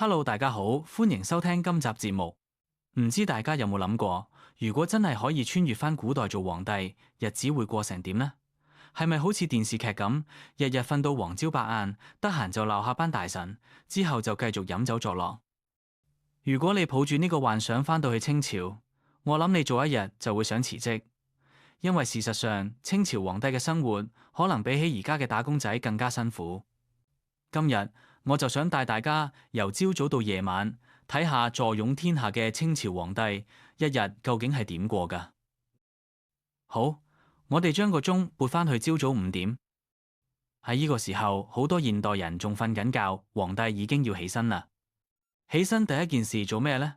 Hello，大家好，歡迎收聽今集節目。唔知大家有冇諗過，如果真係可以穿越返古代做皇帝，日子會過成點呢？係咪好似電視劇咁，日日瞓到黃朝白晏，得閒就鬧下班大臣，之後就繼續飲酒作樂？如果你抱住呢個幻想返到去清朝，我諗你做一日就會想辭職，因為事實上清朝皇帝嘅生活可能比起而家嘅打工仔更加辛苦。今日我就想帶大家由朝早到夜晚睇下坐擁天下嘅清朝皇帝一日究竟係點過㗎。好，我哋將個鐘撥返去朝早5點。喺呢個時候，好多現代人仲瞓緊覺，皇帝已經要起身啦。起身第一件事做咩呢？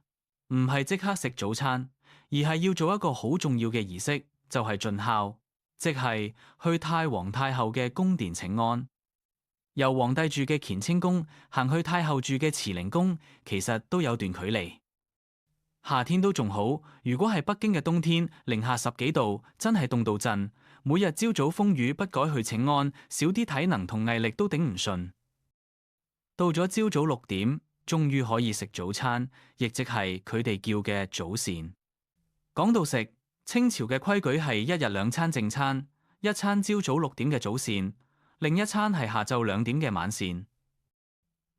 唔係即刻食早餐，而係要做一個好重要嘅儀式，就係盡孝，即係去太皇太后嘅宮殿請安。由皇帝住嘅乾清宮行去太后住嘅慈寧宮，其實都有段距離。夏天都仲好，如果係北京嘅冬天，零下10幾度，真係凍到震。每日朝早風雨不改去請安，少啲體能同毅力都頂唔順。到咗朝早6點，終於可以食早餐，亦即係佢哋叫嘅早膳。講到食，清朝嘅規矩係一日2餐正餐，一餐朝早6點嘅早膳，另一餐係下晝2點嘅晚膳。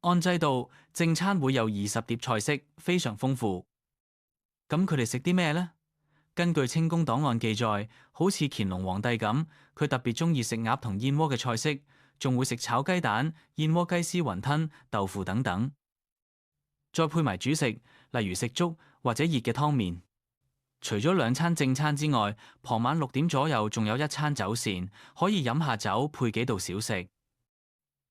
按制度，正餐會有20碟菜式，非常豐富。咁佢哋食啲咩呢？根據清宮檔案記載，好似乾隆皇帝咁，佢特別中意食鴨同燕窩嘅菜式，仲會食炒雞蛋、燕窩雞絲、雲吞、豆腐等等。再配埋主食，例如食粥或者熱嘅湯麵。除咗2餐正餐之外，傍晚6點左右仲有一餐酒膳，可以飲下酒，配幾道小食。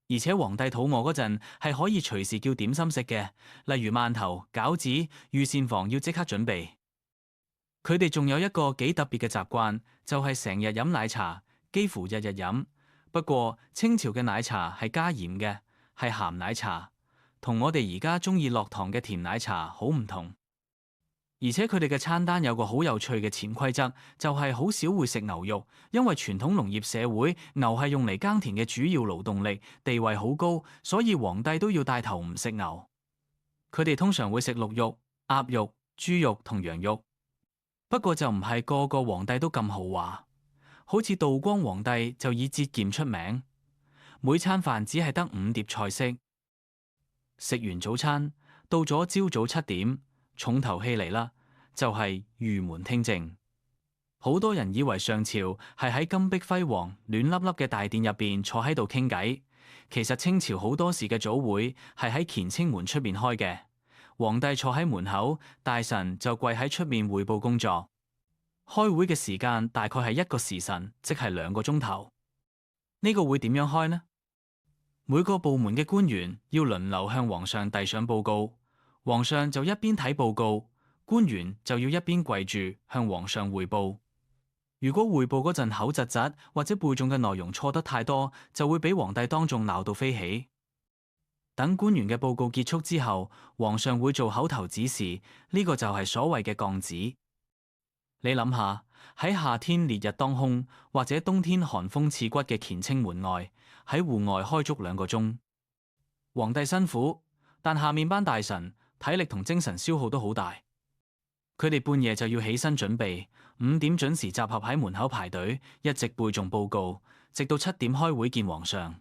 而且皇帝肚餓嗰陣係可以隨時叫點心食嘅，例如饅頭、餃子、御膳房要即刻準備。佢哋仲有一個幾特別嘅習慣，就係成日飲奶茶，幾乎日日飲。不過清朝嘅奶茶係加鹽嘅，係鹹奶茶，同我哋而家中意落糖嘅甜奶茶好唔同。而且佢哋嘅餐單有個好有趣嘅潛規則，就係好少會食牛肉，因為傳統農業社會，牛係用嚟耕田嘅主要勞動力，地位好高，所以皇帝都要帶頭唔食牛。佢哋通常會食鹿肉、鴨肉、豬肉同羊肉。不過就唔係個個皇帝都咁豪華，好似道光皇帝就以節儉出名，每餐飯只係得5碟菜式。食完早餐，到咗朝早7點，重頭戲嚟啦，就係御門聽政。好多人以為上朝係喺金碧輝煌、暖粒粒嘅大殿入邊坐喺度傾偈，其實清朝好多時嘅早會係喺乾清門出面開嘅。皇帝坐喺門口，大臣就跪喺出面匯報工作。開會嘅時間大概係1個時辰，即係2個鐘頭。呢個會點樣開呢？每個部門嘅官員要輪流向皇上遞上報告，皇上就一邊睇報告，官員就要一邊跪住向皇上匯報。如果匯報嗰陣口窒窒或者背誦嘅內容錯得太多，就會俾皇帝當眾鬧到飛起。等官員嘅報告結束之後，皇上會做口頭指示，呢個就係所謂嘅降旨。你諗下，喺夏天烈日當空，或者冬天寒風刺骨嘅乾清門外，喺戶外開足2個鐘，皇帝辛苦，但下面班大臣體力同精神消耗都好大。佢哋半夜就要起身準備，5點準時集合喺門口排隊，一直背誦報告，直到7點開會見皇上。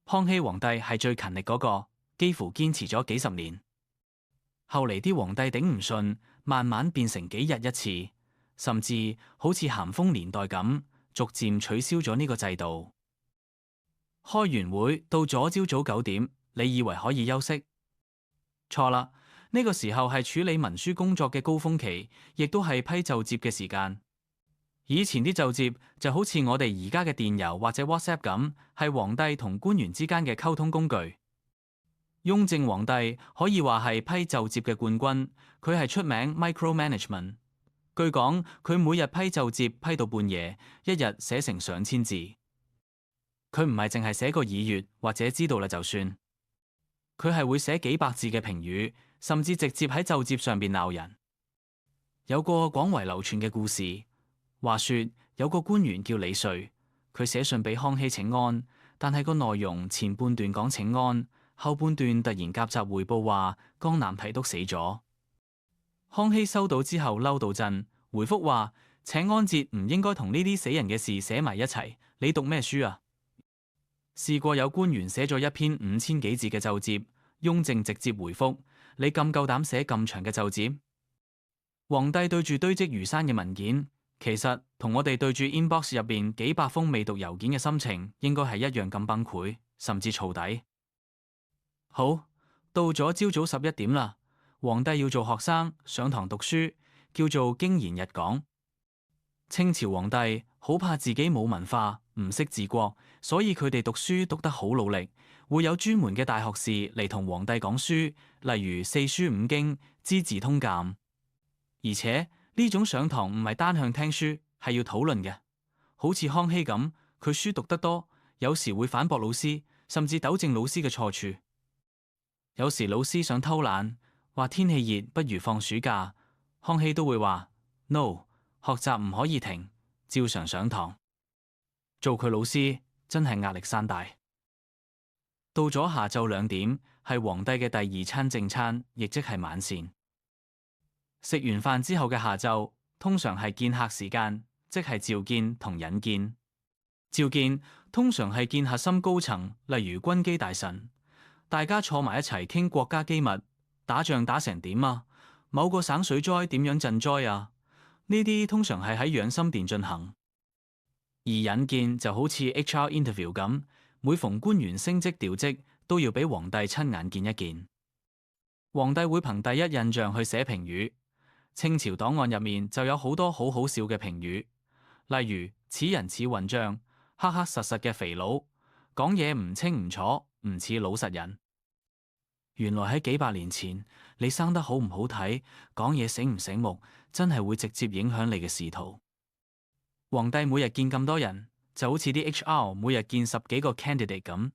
康熙皇帝係最勤力嗰個，幾乎堅持咗幾10年。後嚟啲皇帝頂唔順，慢慢變成幾日一次，甚至好似咸豐年代咁，逐漸取消咗呢個制度。開完會到咗朝早9點，你以為可以休息？錯啦，呢個時候係處理文書工作嘅高峰期，亦都係批奏摺嘅時間。以前啲奏摺就好似我哋而家嘅電郵或者 WhatsApp 咁，係皇帝同官員之間嘅溝通工具。雍正皇帝可以話係批奏摺嘅冠軍，佢係出名 micromanagement。據講，佢每日批奏摺批到半夜，一日寫成上千字。佢唔係淨係寫個議閱或者知道啦就算，佢係會寫幾百字嘅評語，甚至直接喺奏摺上邊鬧人。有個廣為流傳嘅故事。話說有個官員叫李瑞，佢寫信俾康熙請安，但係個內容前半段講請安，後半段突然夾雜回報話江南提督死咗。康熙收到之後嬲到震，回覆話請安捷唔應該同呢啲死人嘅事寫埋一齊。你讀咩書啊？試過有官員寫咗一篇5000幾字嘅奏摺，雍正直接回覆：你咁夠膽寫咁長嘅奏摺？皇帝對住堆積如山嘅文件，其實同我哋對住 inbox 入邊幾百封未讀郵件嘅心情，應該係一樣咁崩潰，甚至燥底。好，到咗朝早11點啦，皇帝要做學生上堂讀書，叫做經言日講。清朝皇帝好怕自己冇文化，唔識治國，所以佢哋讀書讀得好努力，會有專門嘅大學士嚟同皇帝講書，例如四書五經、資治通鑑。而且呢種上堂唔係單向聽書，係要討論嘅。好似康熙咁，佢書讀得多，有時會反駁老師，甚至糾正老師嘅錯處。有時老師想偷懶，話天氣熱不如放暑假，康熙都會話 No， 學習唔可以停，照常上堂。做佢老師真係壓力山大。到咗下晝2點，係皇帝嘅第二餐正餐，亦即係晚膳。食完飯之後嘅下晝，通常係見客時間，即係召見同引見。召見通常係見核心高層，例如軍機大臣，大家坐埋一齊傾國家機密，打仗打成點啊？某個省水災點樣賑災啊？呢啲通常係喺養心殿進行。而引見就好似 HR interview 咁，每逢官員升職調職，都要俾皇帝親眼見一見。皇帝會憑第一印象去寫評語。清朝檔案入面就有好多好好笑嘅評語，例如此人似混帳，黑黑實實嘅肥佬，講嘢唔清唔楚，唔似老實人。原來喺幾百年前，你生得好唔好睇，講嘢醒唔醒目，真係會直接影響你嘅仕途。皇帝每日見咁多人，就好似啲 HR 每日見10幾個 candidate 咁，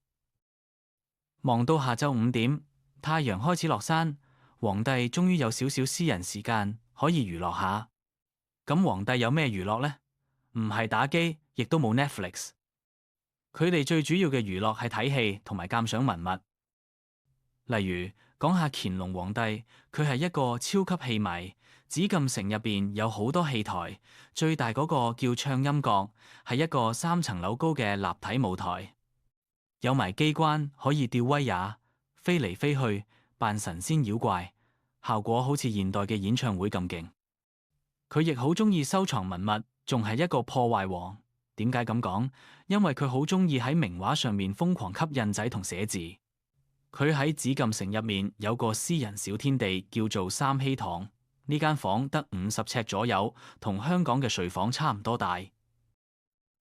忙到下晝5點，太陽開始落山，皇帝終於有少少私人時間可以娛樂下。咁皇帝有咩娛樂呢？唔係打機，亦都冇 Netflix。佢哋最主要嘅娛樂係睇戲同埋鑑賞文物。例如講下乾隆皇帝，佢係一個超級戲迷。紫禁城入邊有好多戲台，最大嗰個叫暢音閣，係一個3層樓高嘅立體舞台，有埋機關可以吊威亞，飛嚟飛去扮神仙妖怪，效果好似現代嘅演唱會咁勁。佢亦好中意收藏文物，仲係一個破壞王。點解咁講？因為佢好中意喺名畫上面瘋狂吸印仔同寫字。佢喺紫禁城入面有個私人小天地，叫做三希堂。呢間房得50尺左右，同香港嘅睡房差唔多大。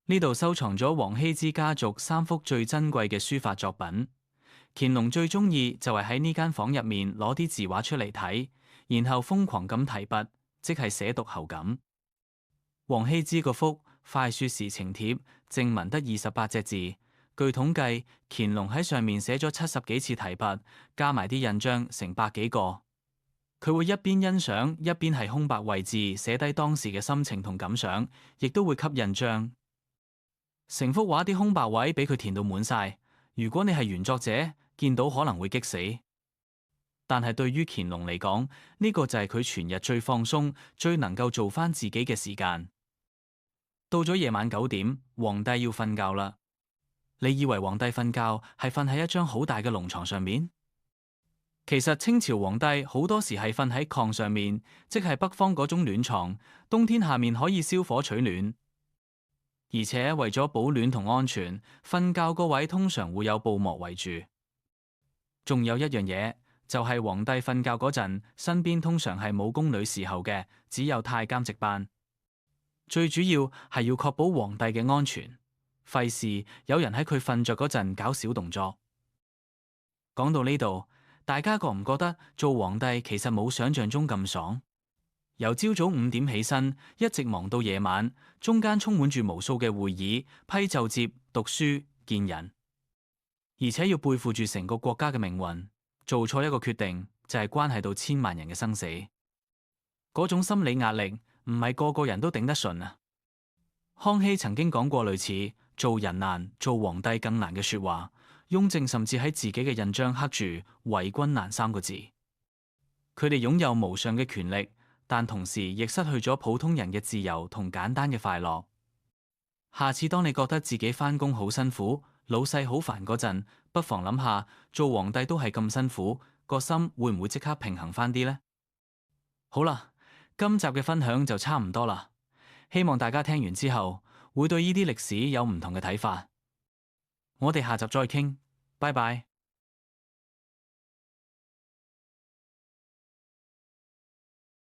呢度收藏咗王羲之家族3幅最珍貴嘅書法作品。乾隆最中意就係喺呢間房入面攞啲字畫出嚟睇，然後瘋狂咁提筆，即係寫讀後感。王羲之嗰幅《快雪時晴帖》正文得28隻字，據統計，乾隆喺上面寫咗70幾次提筆，加埋啲印章成100幾個。佢會一邊欣賞，一邊係空白位置寫低當時嘅心情同感想，亦都會吸印章。成幅畫啲空白位俾佢填到滿晒。如果你係原作者，見到可能會激死。但係對於乾隆嚟講，呢個就係佢全日最放鬆、最能夠做翻自己嘅時間。到咗夜晚9點，皇帝要瞓覺啦。你以為皇帝瞓覺係瞓喺一張好大嘅龍床上面？其實清朝皇帝好多時係瞓喺炕上面，即係北方嗰種暖床，冬天下面可以燒火取暖。而且為咗保暖同安全，瞓覺嗰位通常會有布幕圍住。仲有一樣嘢，就係皇帝瞓覺嗰陣，身邊通常係冇宮女侍候嘅，只有太監值班。最主要係要確保皇帝嘅安全，費事有人喺佢瞓着嗰陣搞小動作。講到呢度，大家覺唔覺得做皇帝其實冇想象中咁爽？由朝早5點起身，一直忙到夜晚，中間充滿住無數嘅會議、批奏摺、讀書、見人，而且要背負住成個國家嘅命運，做錯一個決定就係關係到千萬人嘅生死。嗰種心理壓力唔係個個人都頂得順啊！康熙曾經講過類似做人難、做皇帝更難嘅說話，雍正甚至喺自己嘅印章刻住為君難3個字。佢哋擁有無上嘅權力，但同時亦失去咗普通人嘅自由同簡單嘅快樂。下次當你覺得自己返工好辛苦，老細好煩嗰陣，不妨諗下做皇帝都係咁辛苦，個心會唔會即刻平衡返啲呢？好啦，今集嘅分享就差唔多啦，希望大家聽完之後會對呢啲歷史有唔同嘅睇法。我哋下集再傾，拜拜。